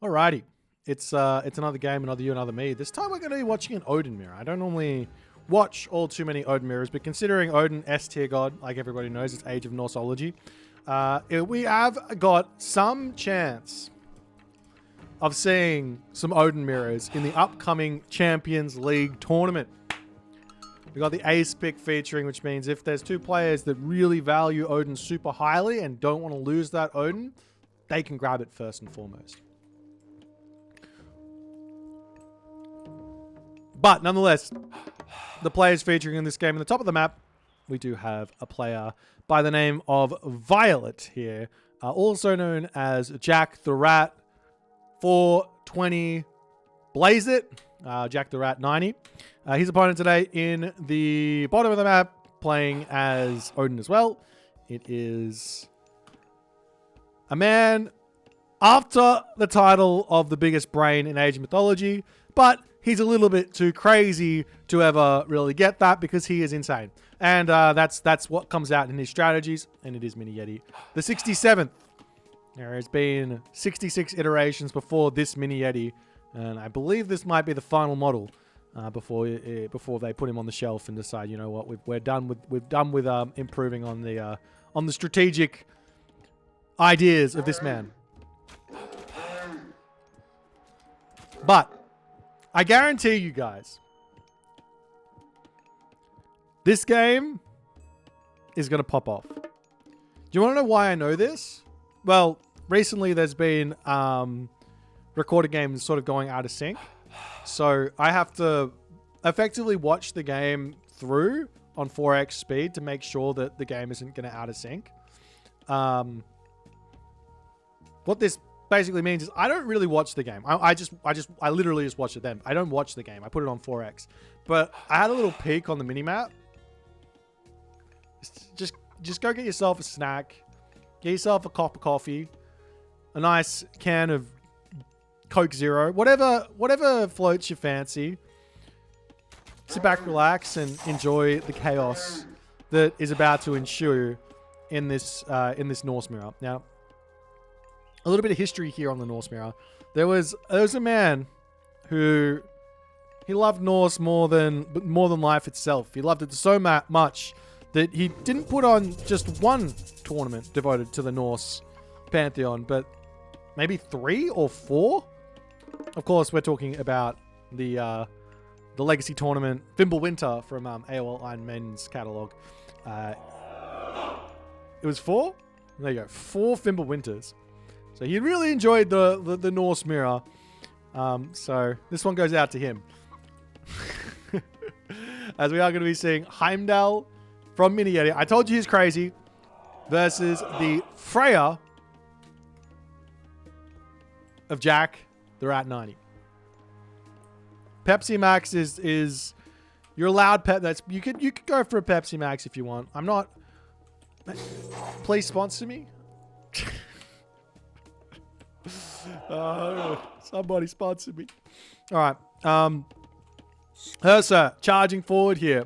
Alrighty. It's another game, another you, another me. This time we're going to be watching an Odin mirror. I don't normally watch all too many Odin mirrors, but considering Odin S tier god, like everybody knows, it's Age of Norseology, we have got some chance of seeing some Odin mirrors in the upcoming Champions League tournament. We got the ace pick featuring, which means if there's two players that really value Odin super highly and don't want to lose that Odin, they can grab it first and foremost. But nonetheless, the players featuring in this game, in the top of the map, we do have a player by the name of Violet here, also known as Jack the Rat 420 Blaze It, Jack the Rat 90. His opponent today in the bottom of the map, playing as Odin as well. It is a man after the title of the biggest brain in Age of Mythology, but he's a little bit too crazy to ever really get that because he is insane. And that's what comes out in his strategies, and it is Mini Yeti. The 67th. There has been 66 iterations before this Mini Yeti, and I believe this might be the final model before they put him on the shelf and decide, you know what, we're done with improving on the strategic ideas of this man. But I guarantee you guys, this game is going to pop off. Do you want to know why I know this? Well, recently there's been recorded games sort of going out of sync. So I have to effectively watch the game through on 4x speed to make sure that the game isn't going to out of sync. What this basically means is I don't really watch the game. I literally just watch it then. I don't watch the game. I put it on 4x. But I had a little peek on the minimap. Just go get yourself a snack. Get yourself a cup of coffee. A nice can of Coke Zero. Whatever floats your fancy. Sit back, relax, and enjoy the chaos that is about to ensue in this Norse mirror. Now, a little bit of history here on the Norse mirror. There was a man who he loved Norse more than life itself. He loved it so much that he didn't put on just one tournament devoted to the Norse pantheon, but maybe 3 or 4. Of course, we're talking about the legacy tournament Fimbulwinter from AOL Iron Men's catalog. It was 4. There you go, 4 Fimbulwinters. So he really enjoyed the Norse mirror. So this one goes out to him. As we are going to be seeing Heimdall from Mini Yeti. I told you he's crazy. Versus the Freya of Jack the Rat 90. Pepsi Max is you're allowed you could go for a Pepsi Max if you want. I'm not. Please sponsor me. Somebody sponsor me. All right. Ursa charging forward here.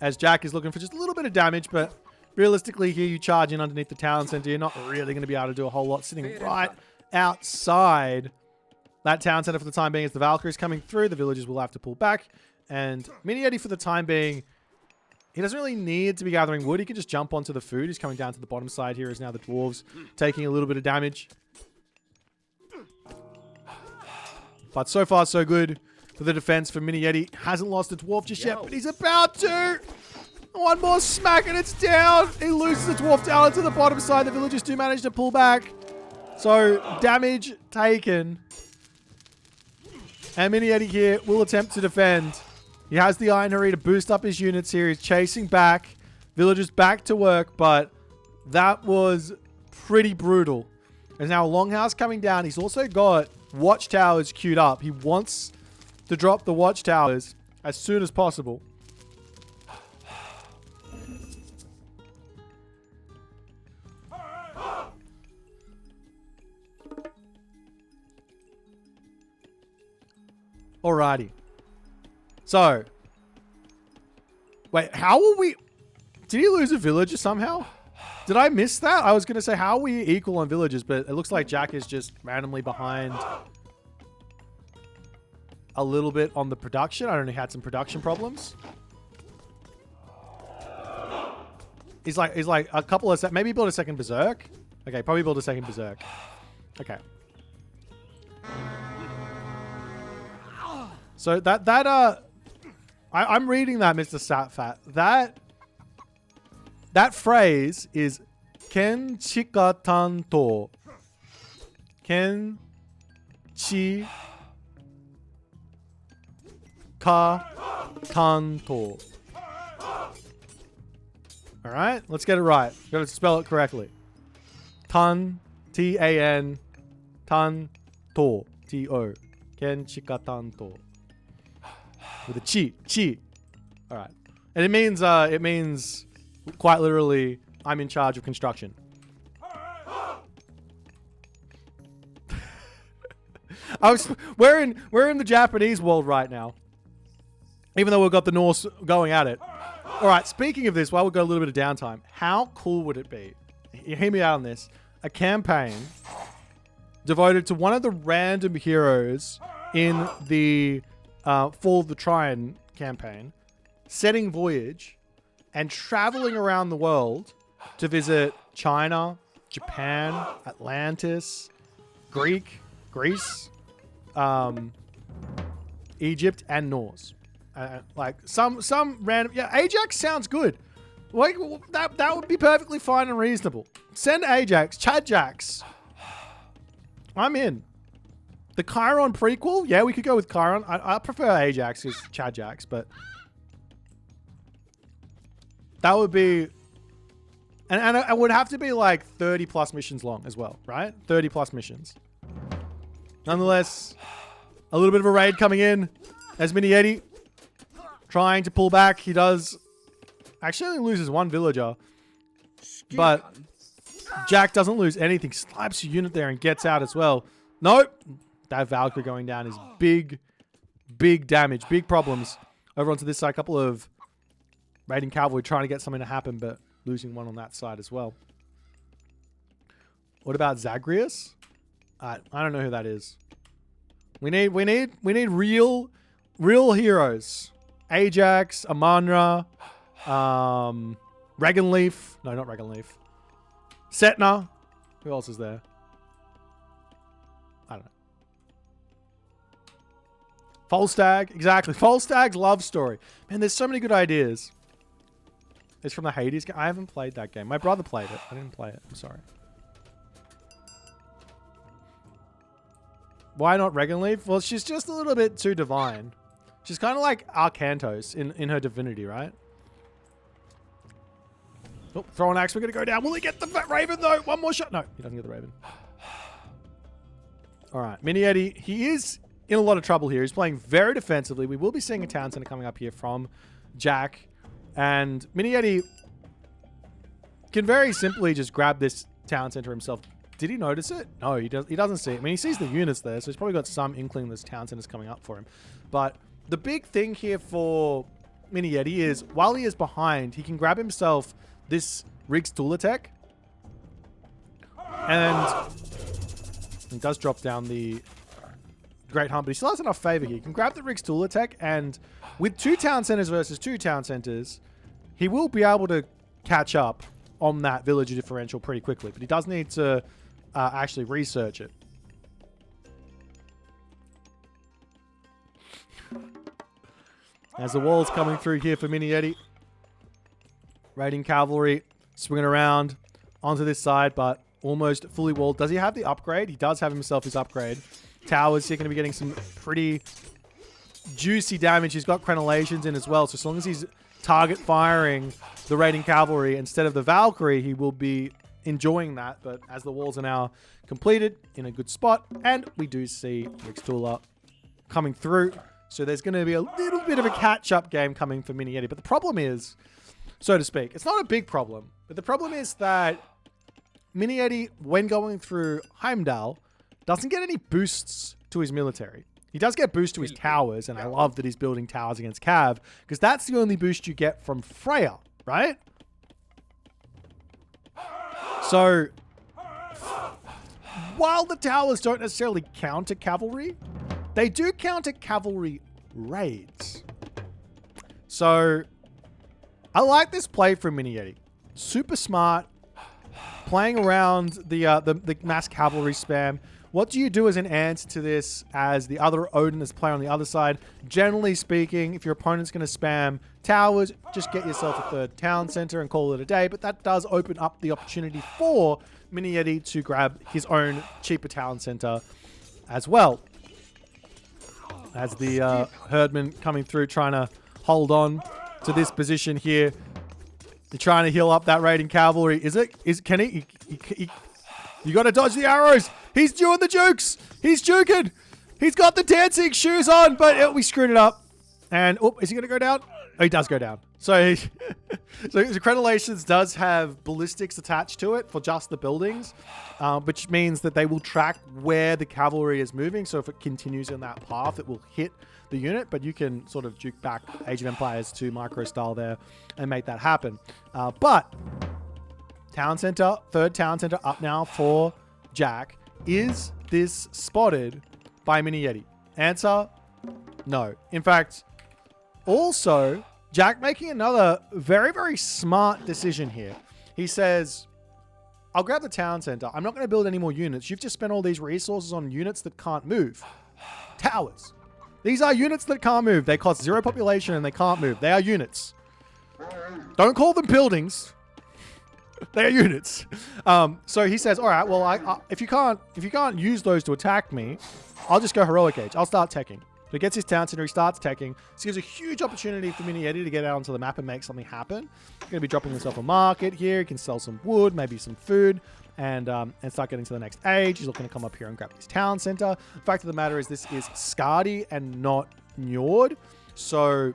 As Jack is looking for just a little bit of damage, but realistically here you charge in underneath the town center. You're not really going to be able to do a whole lot sitting right outside that town center for the time being. As the Valkyries coming through, the villagers will have to pull back. And Mini Yeti for the time being, he doesn't really need to be gathering wood. He can just jump onto the food. He's coming down to the bottom side here as now the dwarves taking a little bit of damage. But so far, so good for the defense for Mini Yeti. Hasn't lost a dwarf just yet, but he's about to. One more smack and it's down. He loses the dwarf down to the bottom side. The villagers do manage to pull back. So damage taken. And Mini Yeti here will attempt to defend. He has the Iron Hurry to boost up his units here. He's chasing back. Villagers back to work, but that was pretty brutal. There's now a longhouse coming down. He's also got watchtowers queued up. He wants to drop the watchtowers as soon as possible. Alrighty. So, wait, how will we... Did he lose a villager somehow? Did I miss that? I was going to say, how are we equal on villages? But it looks like Jack is just randomly behind a little bit on the production. I don't know, he had some production problems. He's like a couple of... Maybe build a second Berserk. Okay, probably build a second Berserk. Okay. So I'm reading that, Mr. Satfat. That phrase is Ken Chika Tanto. Ken Chi Ka Tanto. Alright, let's get it right. Gotta spell it correctly. Tan, T-A-N, Tanto, T-O. Ken Chika Tanto. With a chi. Alright. And it means quite literally, I'm in charge of construction. We're in the Japanese world right now. Even though we've got the Norse going at it. Alright, speaking of this, while we've got a little bit of downtime, how cool would it be? Hear me out on this. A campaign devoted to one of the random heroes in the Fall of the Trine campaign, setting voyage and traveling around the world to visit China, Japan, Atlantis, Greece, Egypt, and Norse. Like some random... Yeah, Ajax sounds good. Like, that would be perfectly fine and reasonable. Send Ajax, Chadjax. I'm in. The Chiron prequel? Yeah, we could go with Chiron. I prefer Ajax as Chadjax, but... That would be... And it would have to be like 30 plus missions long as well, right? 30 plus missions. Nonetheless, a little bit of a raid coming in. There's Mini Yeti trying to pull back. He does... Actually only loses one villager. But Jack doesn't lose anything. Slaps a unit there and gets out as well. Nope. That Valkyrie going down is big damage. Big problems. Over onto this side. A couple of raiding cavalry trying to get something to happen, but losing one on that side as well. What about Zagreus? I don't know who that is. We need real heroes. Ajax, Amanra, Reganleaf. No, not Reganleaf. Setna. Who else is there? I don't know. Falstag. Exactly. Falstag's love story. Man, there's so many good ideas. It's from the Hades game. I haven't played that game. My brother played it. I didn't play it. I'm sorry. Why not Reganleaf? Well, she's just a little bit too divine. She's kind of like Arcantos in her divinity, right? Oh, throw an axe. We're going to go down. Will he get the Raven, though? One more shot. No, he doesn't get the Raven. All right. Mini Eddie, he is in a lot of trouble here. He's playing very defensively. We will be seeing a town center coming up here from Jack. And Mini Eddie can very simply just grab this town center himself. Did he notice it? No, he doesn't see it. I mean, he sees the units there, so he's probably got some inkling this town center's coming up for him. But the big thing here for Mini Yeti is, while he is behind, he can grab himself this Riggs Tulatek. And he does drop down the Great Hunt, but he still has enough favor here. He can grab the Riggs Tulatek, and with 2 town centers versus 2 town centers, he will be able to catch up on that villager differential pretty quickly. But he does need to actually research it. As the wall's coming through here for Mini Yeti. Raiding cavalry, swinging around onto this side, but almost fully walled. Does he have the upgrade? He does have himself his upgrade. Towers here going to be getting some pretty juicy damage. He's got crenellations in as well, so as long as he's target firing the raiding cavalry instead of the Valkyrie, he will be enjoying that. But as the walls are now completed in a good spot, and we do see Rixtula coming through, so there's going to be a little bit of a catch-up game coming for Mini Yeti. But the problem is, so to speak, it's not a big problem, but the problem is that Mini Yeti, when going through Heimdall, doesn't get any boosts to his military. He does get boosts to his towers, and I love that he's building towers against Cav, because that's the only boost you get from Freya, right? So, while the towers don't necessarily counter cavalry, they do counter cavalry raids. So, I like this play from Mini Yeti. Super smart, playing around the mass cavalry spam. What do you do as an answer to this as the other Odin is playing on the other side? Generally speaking, if your opponent's going to spam towers, just get yourself a third town center and call it a day. But that does open up the opportunity for Mini Yeti to grab his own cheaper town center as well. As the herdman coming through, trying to hold on to this position here. They're trying to heal up that raiding cavalry. Can he? You got to dodge the arrows. He's doing the jukes. He's juking. He's got the dancing shoes on, but we screwed it up. And, is he going to go down? Oh, he does go down. So, so Accreditations does have ballistics attached to it for just the buildings, which means that they will track where the cavalry is moving. So if it continues in that path, it will hit the unit, but you can sort of juke back Age of Empires to micro style there and make that happen. But town center, third town center up now for Jack. Is this spotted by Mini Yeti? Answer, no. In fact, also, Jack making another very, very smart decision here. He says, I'll grab the town center. I'm not going to build any more units. You've just spent all these resources on units that can't move. Towers. These are units that can't move. They cost 0 population and they can't move. They are units. Don't call them buildings. They are units. So he says, all right, well, if you can't use those to attack me, I'll just go heroic age. I'll start teching. So he gets his town center, he starts teching. This gives a huge opportunity for Mini Yeti to get out onto the map and make something happen. He's going to be dropping himself a market here. He can sell some wood, maybe some food, and start getting to the next age. He's looking to come up here and grab his town center. The fact of the matter is this is Scardy and not Njord. So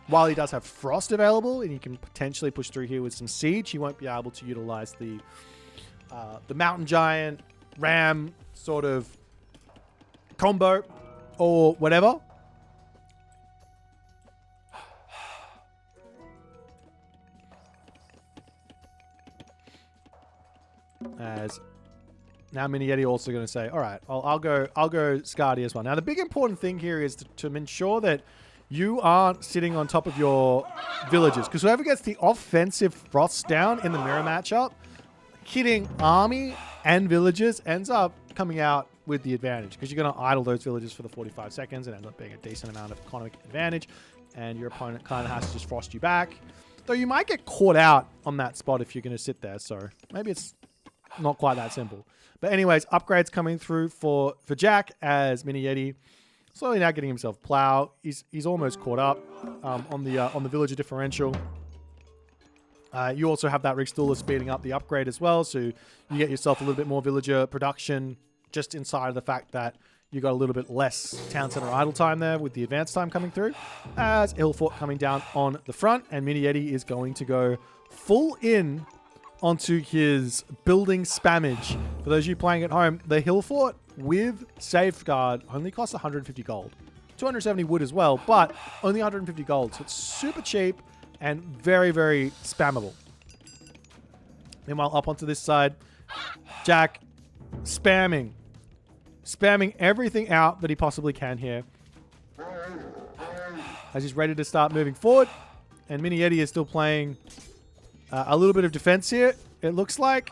while he does have Frost available and he can potentially push through here with some Siege, he won't be able to utilize the Mountain Giant Ram sort of combo or whatever. As now Mini Yeti also going to say, all right, I'll go Scardy as well. Now the big important thing here is to ensure that you aren't sitting on top of your villages, because whoever gets the offensive Frost down in the mirror matchup, hitting army and villages ends up coming out with the advantage, because you're going to idle those villages for the 45 seconds and end up being a decent amount of economic advantage, and your opponent kind of has to just frost you back. Though you might get caught out on that spot if you're going to sit there, so maybe it's not quite that simple. But anyways, upgrades coming through for Jack as Mini Yeti slowly now getting himself plow. He's almost caught up on the villager differential. You also have that Rigstooler speeding up the upgrade as well, so you get yourself a little bit more villager production just inside of the fact that you got a little bit less town center idle time there with the advance time coming through. As Hill Fort coming down on the front, and Mini Yeti is going to go full in onto his building spammage. For those of you playing at home, the Hill Fort with Safeguard only costs 150 gold. 270 wood as well, but only 150 gold. So it's super cheap and very, very spammable. Meanwhile, up onto this side, Jack spamming everything out that he possibly can here. As he's ready to start moving forward. And Mini Yeti is still playing a little bit of defense here, it looks like.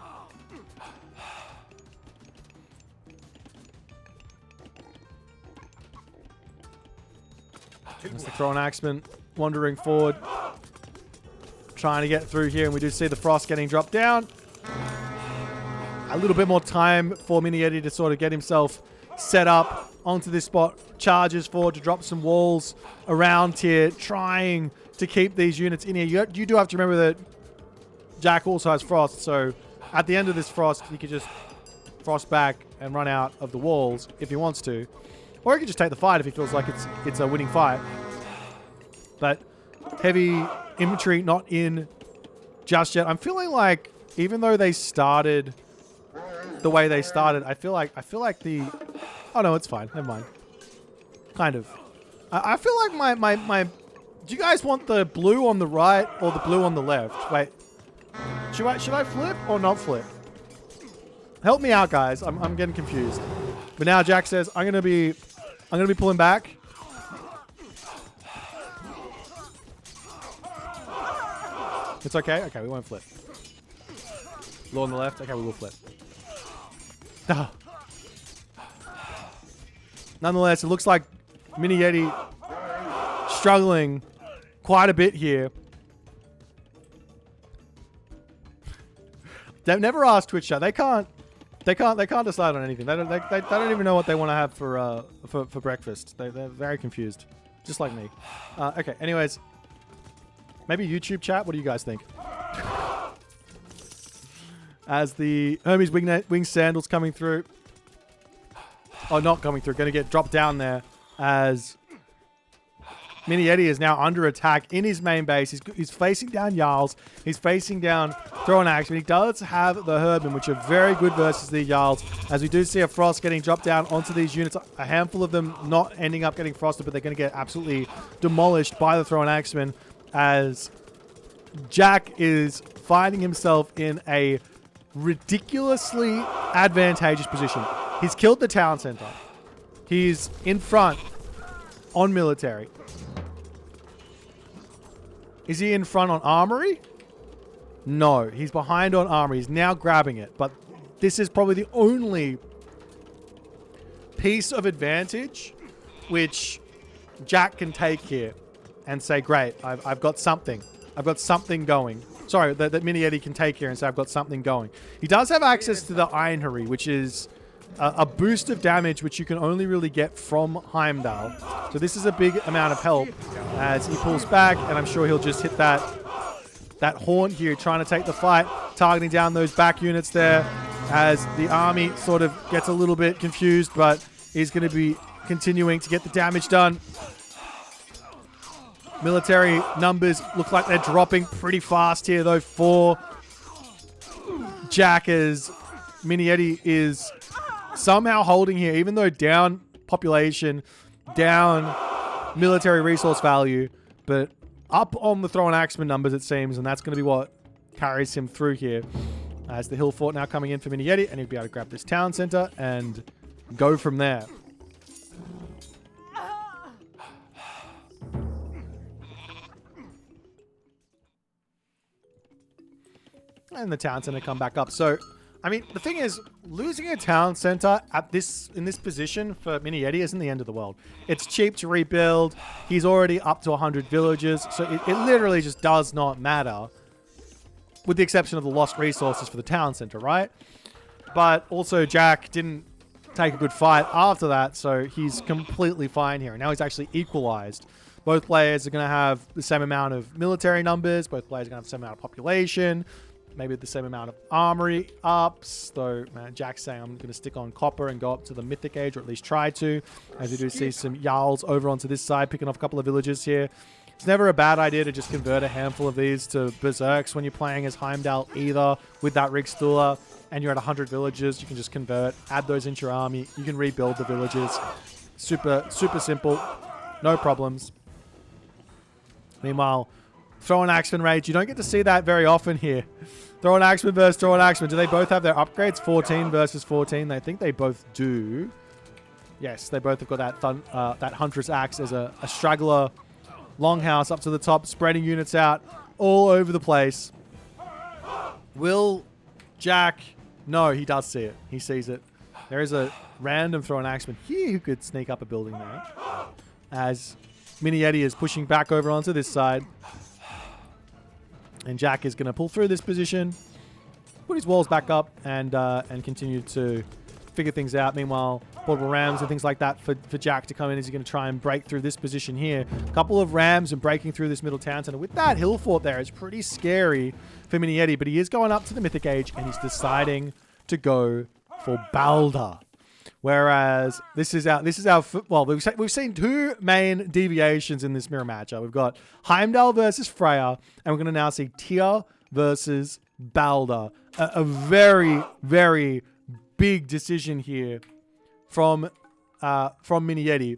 That's the Thrown Axeman wandering forward, trying to get through here, and we do see the Frost getting dropped down. A little bit more time for Mini Yeti to sort of get himself set up onto this spot. Charges forward to drop some walls around here, trying to keep these units in here. You do have to remember that Jack also has Frost, so at the end of this Frost, he could just Frost back and run out of the walls if he wants to. Or he could just take the fight if he feels like it's a winning fight. But heavy infantry not in just yet. I'm feeling like even though they started the way they started, I feel like the... Oh no, it's fine. Never mind. Kind of. I feel like my... Do you guys want the blue on the right or the blue on the left? Wait. Should I flip or not flip? Help me out, guys. I'm getting confused. But now Jack says, I'm gonna be pulling back. It's okay. Okay, we won't flip. Low on the left. Okay, we will flip. Nonetheless, it looks like Mini Yeti struggling quite a bit here. They've never asked Twitch chat. They can't decide on anything. They don't even know what they want to have for breakfast. They're very confused, just like me. Okay. Anyways, maybe YouTube chat. What do you guys think? As the Hermes wing sandals coming through. Oh, not coming through. Going to get dropped down there as Mini Yeti is now under attack in his main base. He's facing down Jarls. He's facing down Throw an Axe. But he does have the Herbin, which are very good versus the Jarls. As we do see a Frost getting dropped down onto these units. A handful of them not ending up getting frosted, but they're going to get absolutely demolished by the Throw an Axeman. As Jack is finding himself in a ridiculously advantageous position. He's killed the town center. He's in front on military. Is he in front on armory? No, he's behind on armory. He's now grabbing it. But this is probably the only piece of advantage which Jack can take here and say, great, I've got something. I've got something going. Sorry, that Mini Yeti can take here and say, I've got something going. He does have access to the Iron Hurry, which is a boost of damage, which you can only really get from Heimdall. So this is a big amount of help as he pulls back, and I'm sure he'll just hit that horn here, trying to take the fight, targeting down those back units there as the army sort of gets a little bit confused, but he's going to be continuing to get the damage done. Military numbers look like they're dropping pretty fast here, though, for Jack, as Mini Yeti is somehow holding here, even though down population, down military resource value, but up on the Throw an Axeman numbers, it seems, and that's going to be what carries him through here. As the Hill Fort now coming in for Mini Yeti, and he'll be able to grab this town center and go from there. And the town center come back up. So, I mean, the thing is, losing a town center in this position for Mini Yeti isn't the end of the world. It's cheap to rebuild. He's already up to 100 villages, so it literally just does not matter, with the exception of the lost resources for the town center, right? But also, Jack didn't take a good fight after that, so he's completely fine here. And now he's actually equalized. Both players are going to have the same amount of military numbers. Both players are going to have the same amount of population. Maybe the same amount of armory ups, though Jack's saying I'm going to stick on copper and go up to the Mythic Age, or at least try to, as we do see some Jarls over onto this side, picking off a couple of villages here. It's never a bad idea to just convert a handful of these to Berserks when you're playing as Heimdall either, with that Rigsthula, and you're at 100 villages. You can just convert, add those into your army. You can rebuild the villages. Super, super simple. No problems. Meanwhile, Throw an Axeman Rage. You don't get to see that very often here. Throw an Axeman versus Throw an Axeman. Do they both have their upgrades? 14 versus 14. I think they both do. Yes, they both have got that Huntress Axe as a straggler longhouse up to the top, spreading units out all over the place. Will Jack... No, he does see it. He sees it. There is a random Throw an Axeman here who could sneak up a building there. As Mini Yeti is pushing back over onto this side. And Jack is going to pull through this position, put his walls back up, and continue to figure things out. Meanwhile, portable rams and things like that for Jack to come in as he's going to try and break through this position here. A couple of rams and breaking through this middle town center. With that hill fort there, it's pretty scary for Mini Yeti, but he is going up to the Mythic Age, and he's deciding to go for Balder. Whereas this is our well, we've seen two main deviations in this mirror matchup. We've got Heimdall versus Freya, and we're going to now see Tyr versus Balder. A very, very big decision here from Mini Yeti.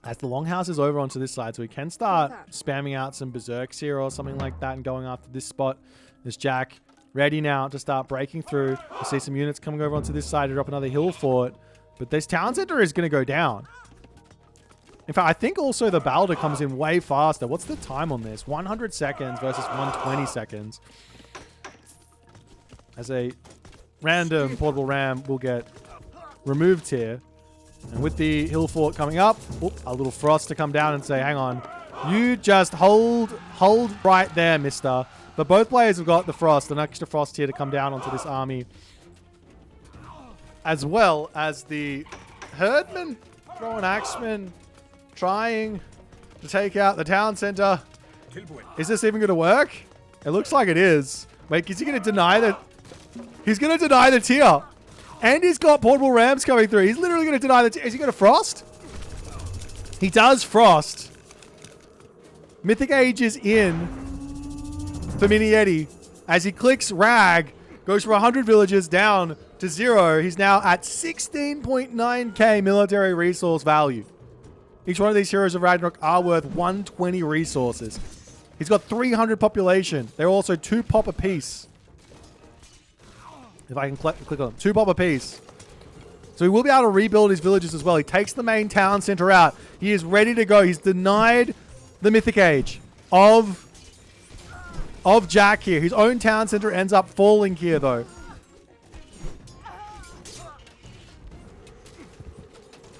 As the longhouse is over onto this side, so we can start spamming out some berserks here or something like that and going after this spot. As Jack ready now to start breaking through. We see some units coming over onto this side to drop another hill fort. But this town center is going to go down. In fact, I think also the Balder comes in way faster. What's the time on this? 100 seconds versus 120 seconds. As a random portable ram will get removed here. And with the hill fort coming up, a little frost to come down and say, hang on, you just hold right there, mister. But both players have got the frost, an extra frost here to come down onto this army. As well as the herdman, throwing axeman, trying to take out the town center. Is this even going to work? It looks like it is. Wait, is he going to deny that? He's going to deny the tier. And he's got portable rams coming through. He's literally going to deny the tier. Is he going to frost? He does frost. Mythic Age is in for Mini Yeti. As he clicks Rag, goes from 100 villages down to 0. He's now at 16.9k military resource value. Each one of these heroes of Ragnarok are worth 120 resources. He's got 300 population. They're also 2 pop apiece. If I can click on them. 2 pop apiece. So he will be able to rebuild his villages as well. He takes the main town center out. He is ready to go. He's denied the Mythic Age of Jack here. His own town center ends up falling here, though.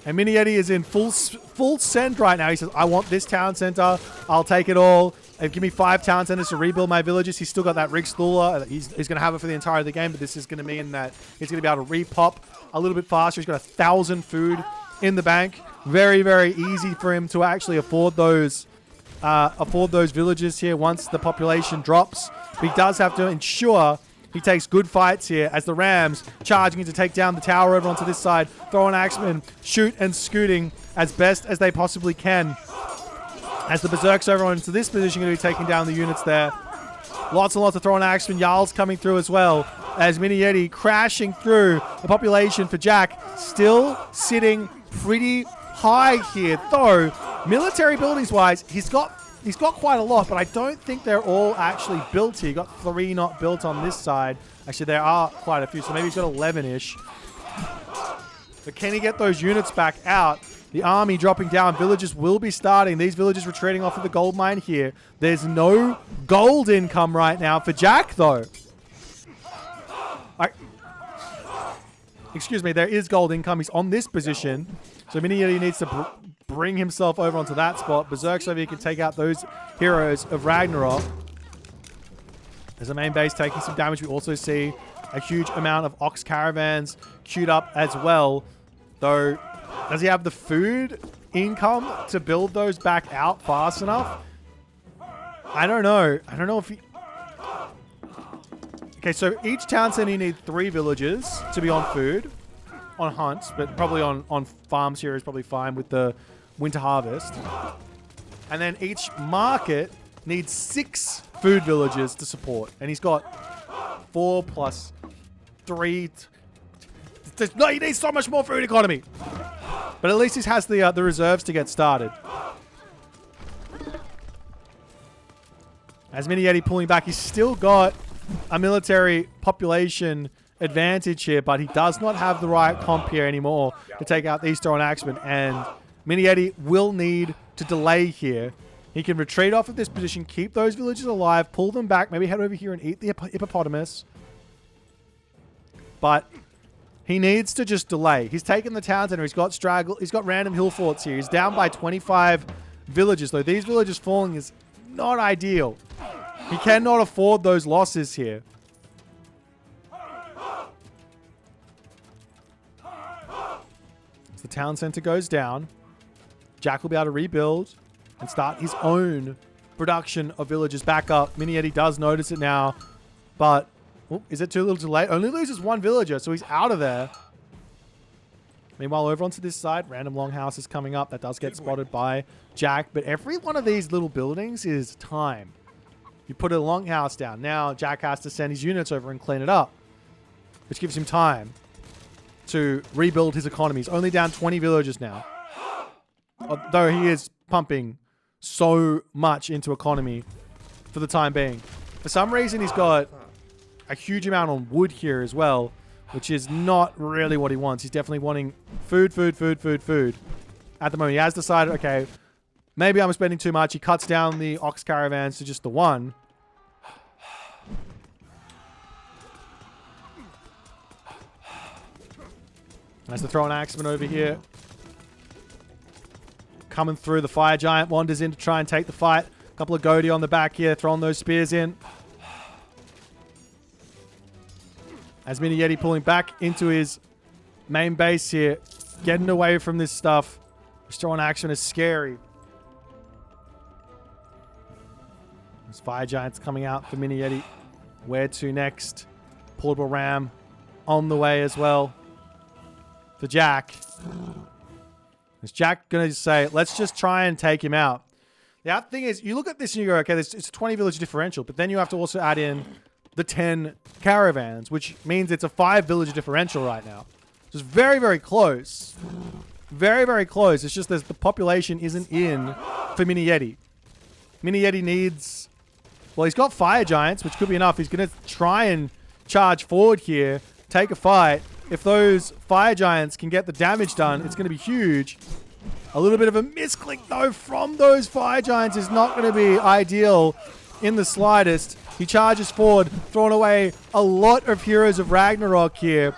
And Mini Yeti is in full send right now. He says, I want this town center. I'll take it all. Give me 5 town centers to rebuild my villages. He's still got that Rig Stula. He's going to have it for the entire of the game, but this is going to mean that he's going to be able to repop a little bit faster. He's got 1,000 food in the bank. Very, very easy for him to actually afford those villages here once the population drops. But he does have to ensure he takes good fights here as the Rams charging in to take down the tower over onto this side. Throwing axemen, shoot and scooting as best as they possibly can. As the Berserks over onto this position going to be taking down the units there. Lots and lots of throwing axemen. Jarls coming through as well. As Mini Yeti crashing through the population for Jack. Still sitting pretty high here. Though, military buildings wise, he's got quite a lot, but I don't think they're all actually built here. You got 3 not built on this side. Actually, there are quite a few, so maybe he's got 11-ish. But can he get those units back out? The army dropping down. Villages will be starting. These villages retreating off of the gold mine here. There's no gold income right now for Jack, though. Excuse me, there is gold income. He's on this position. So Mini Yeti needs to bring himself over onto that spot. Berserks over here can take out those heroes of Ragnarok. There's a main base taking some damage. We also see a huge amount of Ox caravans queued up as well. Though, does he have the food income to build those back out fast enough? I don't know. I don't know if he... Okay, so each town center you need 3 villages to be on food. On hunts, but probably on farms here is probably fine with the winter harvest. And then each market needs 6 food villages to support. And he's got 4 plus 3. No, he needs so much more food economy. But at least he has the reserves to get started. As Mini Yeti pulling back, he's still got a military population advantage here, but he does not have the right comp here anymore to take out these throwing axemen. And Mini Yeti will need to delay here. He can retreat off of this position, keep those villages alive, pull them back, maybe head over here and eat the hippopotamus. But he needs to just delay. He's taken the town center. He's got straggle. He's got random hill forts here. He's down by 25 villages, though. These villages falling is not ideal. He cannot afford those losses here. As the town center goes down, Jack will be able to rebuild and start his own production of villages back up. Mini Yeti does notice it now, but is it too little too late? Only loses 1 villager, so he's out of there. Meanwhile, over onto this side, random longhouse is coming up. That does get spotted by Jack, but every one of these little buildings is time. You put a longhouse down. Now Jack has to send his units over and clean it up, which gives him time to rebuild his economy. He's only down 20 villagers now, though he is pumping so much into economy for the time being. For some reason, he's got a huge amount on wood here as well, which is not really what he wants. He's definitely wanting food, food, food, food, food. At the moment, he has decided, okay, maybe I'm spending too much. He cuts down the ox caravans to just the one. As the throw an axeman over here. Coming through, the fire giant wanders in to try and take the fight. A couple of Goaty on the back here, throwing those spears in. As Mini Yeti pulling back into his main base here. Getting away from this stuff. Throwing action is scary. There's fire giants coming out for Mini Yeti. Where to next? Portable ram on the way as well. For Jack. Is Jack going to say, let's just try and take him out? The thing is, you look at this and you go, okay, it's a 20 village differential, but then you have to also add in the 10 caravans, which means it's a 5 village differential right now. So it's very, very close. Very, very close. It's just that the population isn't in for Mini Yeti. Mini Yeti needs... Well, he's got fire giants, which could be enough. He's going to try and charge forward here, take a fight. If those fire giants can get the damage done, it's going to be huge. A little bit of a misclick, though, from those fire giants is not going to be ideal in the slightest. He charges forward, throwing away a lot of Heroes of Ragnarok here.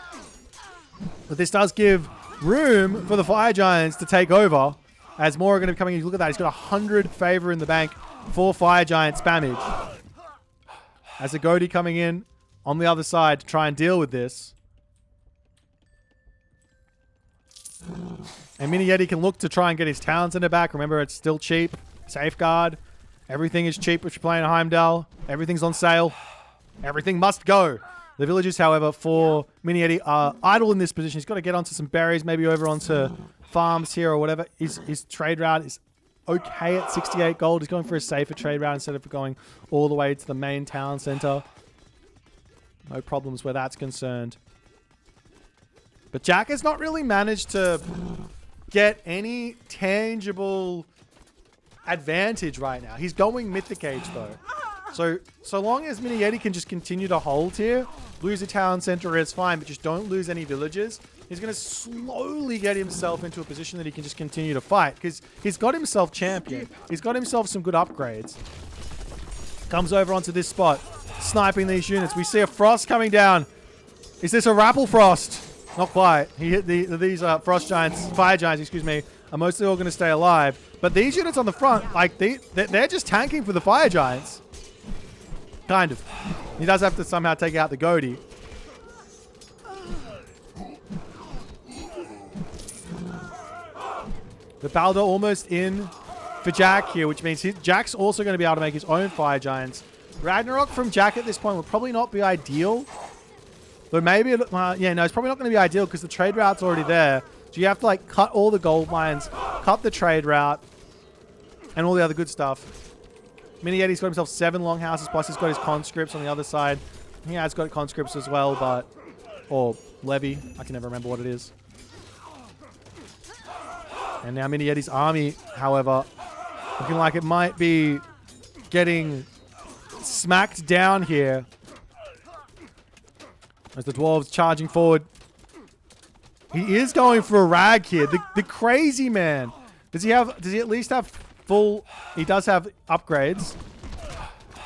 But this does give room for the fire giants to take over, as more are going to be coming in. Look at that. He's got 100 favor in the bank for fire giant spammage. As a Goaty coming in on the other side to try and deal with this. And Mini Yeti can look to try and get his town center back. Remember, it's still cheap. Safeguard. Everything is cheap if you're playing Heimdall. Everything's on sale. Everything must go. The villagers, however, for Mini Yeti are idle in this position. He's got to get onto some berries, maybe over onto farms here or whatever. His trade route is okay at 68 gold. He's going for a safer trade route instead of going all the way to the main town center. No problems where that's concerned. But Jack has not really managed to get any tangible advantage right now. He's going Mythic Age, though. So long as Mini Yeti can just continue to hold here, lose a town center is fine, but just don't lose any villages. He's going to slowly get himself into a position that he can just continue to fight, because he's got himself champion. He's got himself some good upgrades. Comes over onto this spot, sniping these units. We see a frost coming down. Is this a Rappel Frost? Not quite. He hit these frost giants, fire giants, excuse me, are mostly all going to stay alive. But these units on the front, like they're just tanking for the fire giants. Kind of. He does have to somehow take out the Goaty. The Balder almost in for Jack here, which means Jack's also going to be able to make his own fire giants. Ragnarok from Jack at this point would probably not be ideal. Though maybe, it's probably not going to be ideal because the trade route's already there. So you have to like cut all the gold mines, cut the trade route, and all the other good stuff. Mini Yeti's got himself 7 longhouses, plus he's got his conscripts on the other side. He has got conscripts as well, but... Or levy. I can never remember what it is. And now Mini Yeti's army, however, looking like it might be getting smacked down here. As the dwarves charging forward. He is going for a rag here. The crazy man. Does he at least have full... He does have upgrades.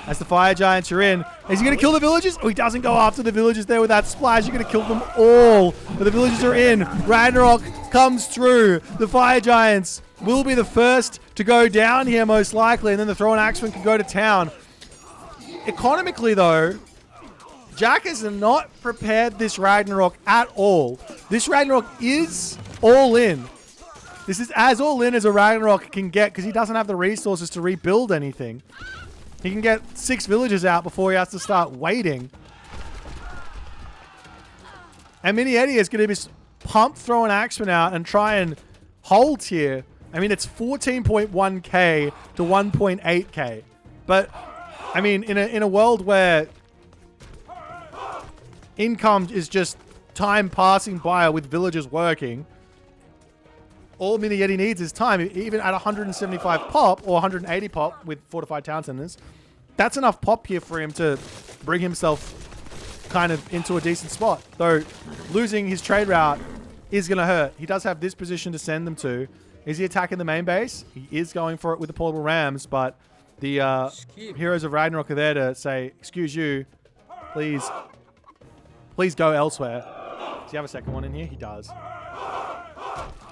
As the fire giants are in. Is he going to kill the villagers? Oh, he doesn't go after the villagers there with that splash. You're going to kill them all. But the villagers are in. Ragnarok comes through. The fire giants will be the first to go down here most likely. And then the throw-in axeman can go to town. Economically, though... Jack has not prepared this Ragnarok at all. This Ragnarok is all in. This is as all in as a Ragnarok can get because he doesn't have the resources to rebuild anything. He can get 6 villages out before he has to start waiting. And Mini Yeti is going to be pumped throwing axemen out and try and hold here. I mean, it's 14.1k to 1.8k. But, I mean, in a world where... income is just time passing by with villagers working. All Mini Yeti needs is time. Even at 175 pop or 180 pop with fortified town centers, that's enough pop here for him to bring himself kind of into a decent spot. Though losing his trade route is going to hurt. He does have this position to send them to. Is he attacking the main base? He is going for it with the portable rams, but the heroes of Ragnarok are there to say, excuse you, please go elsewhere. Does he have a second one in here? He does.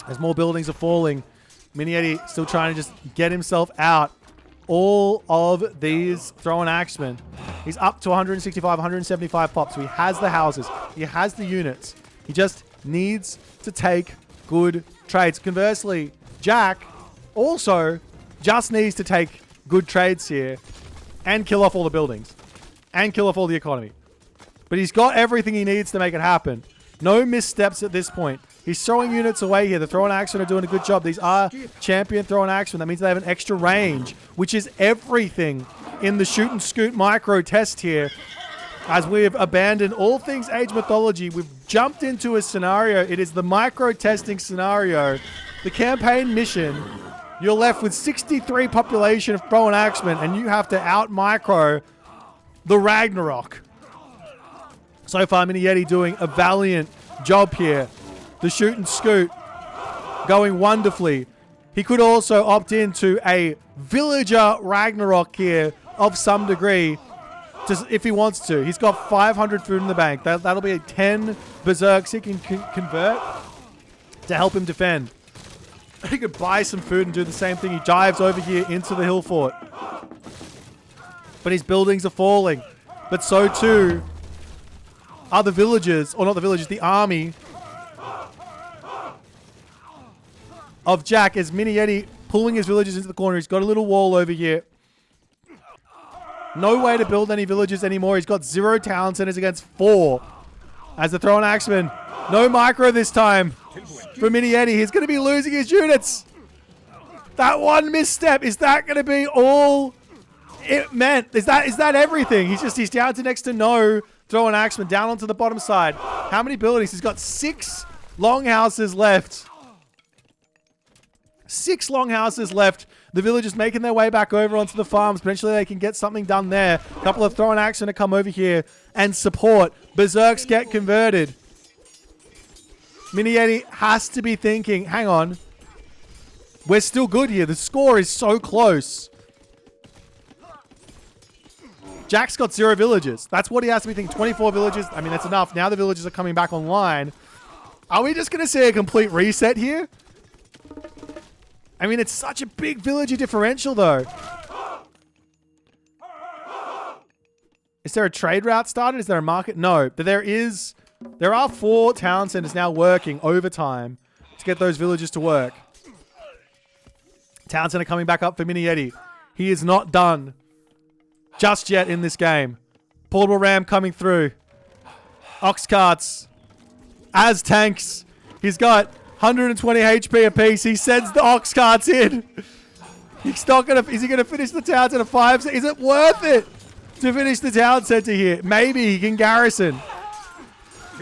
As more buildings are falling, Mini-Eddie still trying to just get himself out. All of these throwing axemen. He's up to 165, 175 pops. So he has the houses. He has the units. He just needs to take good trades. Conversely, Jack also just needs to take good trades here and kill off all the buildings and kill off all the economy. But he's got everything he needs to make it happen. No missteps at this point. He's throwing units away here. The throwing axemen are doing a good job. These are champion throwing axemen. That means they have an extra range, which is everything in the shoot and scoot micro test here. As we've abandoned all things age mythology, we've jumped into a scenario. It is the micro testing scenario. The campaign mission, you're left with 63 population of throwing axemen, and you have to out micro the Ragnarok. So far, Mini-Yeti doing a valiant job here. The shoot and scoot going wonderfully. He could also opt into a villager Ragnarok here of some degree just if he wants to. He's got 500 food in the bank. That'll be 10 berserks he can convert to help him defend. He could buy some food and do the same thing. He dives over here into the hill fort. But his buildings are falling. But so too are the villagers, or not the villagers, the army of Jack as Mini-Yeti pulling his villagers into the corner. He's got a little wall over here. No way to build any villages anymore. He's got 0 town centers against 4. As the throwing axeman. No micro this time for Mini-Yeti. He's going to be losing his units. That one misstep, is that going to be all it meant? Is that everything? He's down to next to no throwing axeman down onto the bottom side. How many buildings? He's got 6 longhouses left. 6 longhouses left. The villagers making their way back over onto the farms. Potentially they can get something done there. A couple of throwing axemen to come over here and support. Berserks get converted. Mini-Yeti has to be thinking, hang on. We're still good here. The score is so close. Jack's got 0 villages. That's what he has to be thinking. 24 villages. I mean, that's enough. Now the villages are coming back online. Are we just going to see a complete reset here? I mean, it's such a big villager differential, though. Is there a trade route started? Is there a market? No, but there are 4 town centers now working overtime to get those villages to work. Town center coming back up for Mini-Yeti. He is not done just yet in this game. Portable ram coming through. Ox carts as tanks. He's got 120 HP apiece. He sends the ox carts in. He's not gonna. Is he gonna finish the town center 5? Is it worth it to finish the town center here? Maybe he can garrison.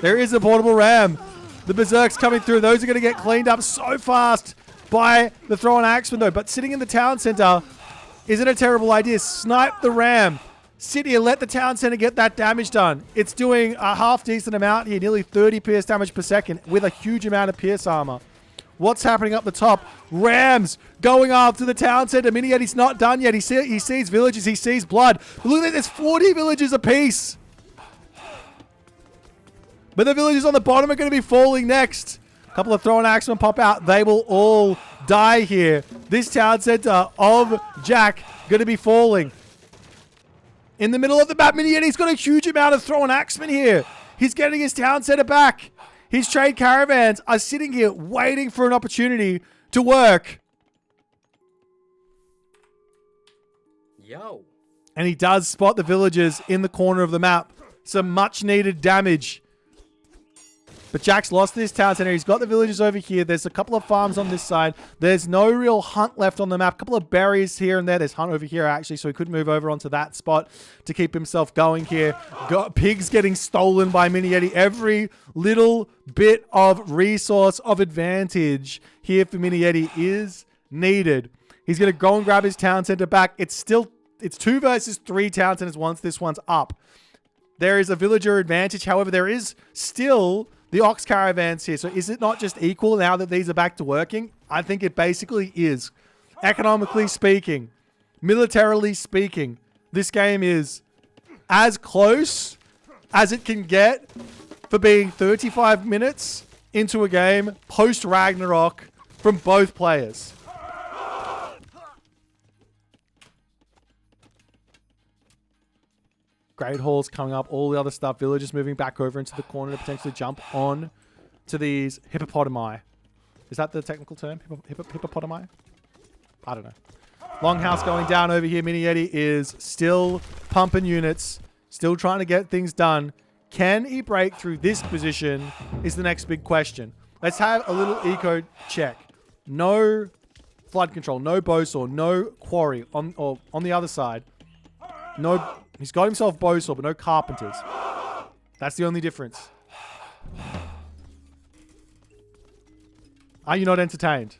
There is a portable ram. The berserks coming through. Those are gonna get cleaned up so fast by the throwing axeman though. But sitting in the town center isn't a terrible idea. Snipe the ram. Sit here, let the town center get that damage done. It's doing a half decent amount here, nearly 30 pierce damage per second with a huge amount of pierce armor. What's happening up the top? Rams going after the town center. Mini-Yeti's not done yet. He sees villages, he sees blood. But look at that, there's 40 villages apiece. But the villages on the bottom are going to be falling next. A couple of throwing axemen pop out. They will all die here. This town center of Jack going to be falling. In the middle of the map, Mini-Yeti's got a huge amount of throwing axemen here. He's getting his town center back. His trade caravans are sitting here waiting for an opportunity to work. Yo. And he does spot the villagers in the corner of the map. Some much needed damage. But Jack's lost this town center. He's got the villagers over here. There's a couple of farms on this side. There's no real hunt left on the map. A couple of berries here and there. There's hunt over here, actually, so he could move over onto that spot to keep himself going here. Got pigs getting stolen by Mini-Yeti. Every little bit of resource of advantage here for Mini-Yeti is needed. He's going to go and grab his town center back. It's 2 versus 3 town centers once this one's up. there is a villager advantage. However, there is still the ox caravans here. So is it not just equal now that these are back to working? I think it basically is. Economically speaking, militarily speaking, this game is as close as it can get for being 35 minutes into a game post Ragnarok from both players. Great Halls coming up, all the other stuff. Villagers moving back over into the corner to potentially jump on to these hippopotami. Is that the technical term? Hippopotami? I don't know. Longhouse going down over here. Mini Yeti is still pumping units, still trying to get things done. Can he break through this position is the next big question. Let's have a little eco check. No flood control, no bowsaw, no quarry on the other side. No, he's got himself bowsaw, but no carpenters. That's the only difference. Are you not entertained?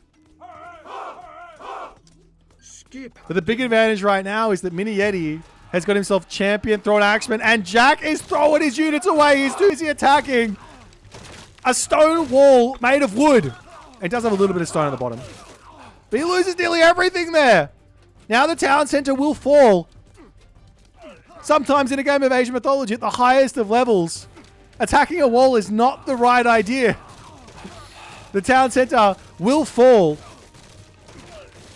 But the big advantage right now is that Mini Yeti has got himself champion, thrown axeman, and Jack is throwing his units away. He's too busy attacking a stone wall made of wood. It does have a little bit of stone at the bottom. But he loses nearly everything there. Now the town center will fall. Sometimes in a game of Asian mythology, at the highest of levels, attacking a wall is not the right idea. The town center will fall.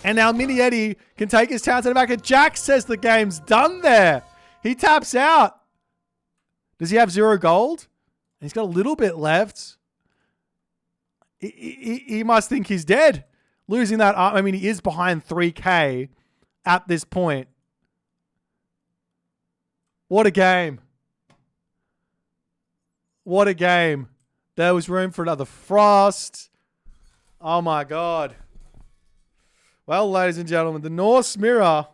And now Mini Yeti can take his town center back. And Jack says the game's done there. He taps out. Does he have 0 gold? He's got a little bit left. He must think he's dead. Losing that, I mean, he is behind 3K at this point. What a game. What a game. There was room for another frost. Oh my God. Well, ladies and gentlemen, the Norse Mirror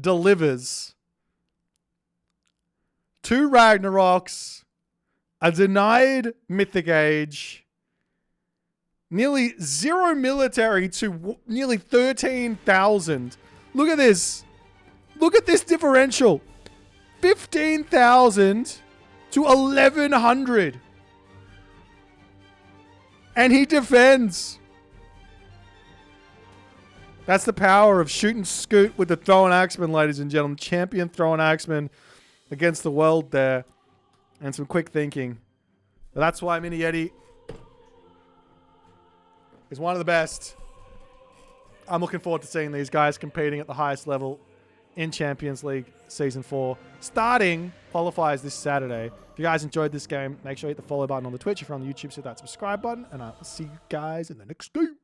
delivers 2 Ragnaroks, a denied Mythic Age, nearly 0 military to nearly 13,000. Look at this. Look at this differential. 15,000 to 1,100. And he defends. That's the power of shoot and scoot with the throwing axeman, ladies and gentlemen. Champion throwing axeman against the world there. And some quick thinking. But that's why Mini Yeti is one of the best. I'm looking forward to seeing these guys competing at the highest level in Champions League Season 4. Starting qualifiers this Saturday. If you guys enjoyed this game, make sure you hit the follow button on the Twitch. If you're on the YouTube, hit that subscribe button. And I'll see you guys in the next game.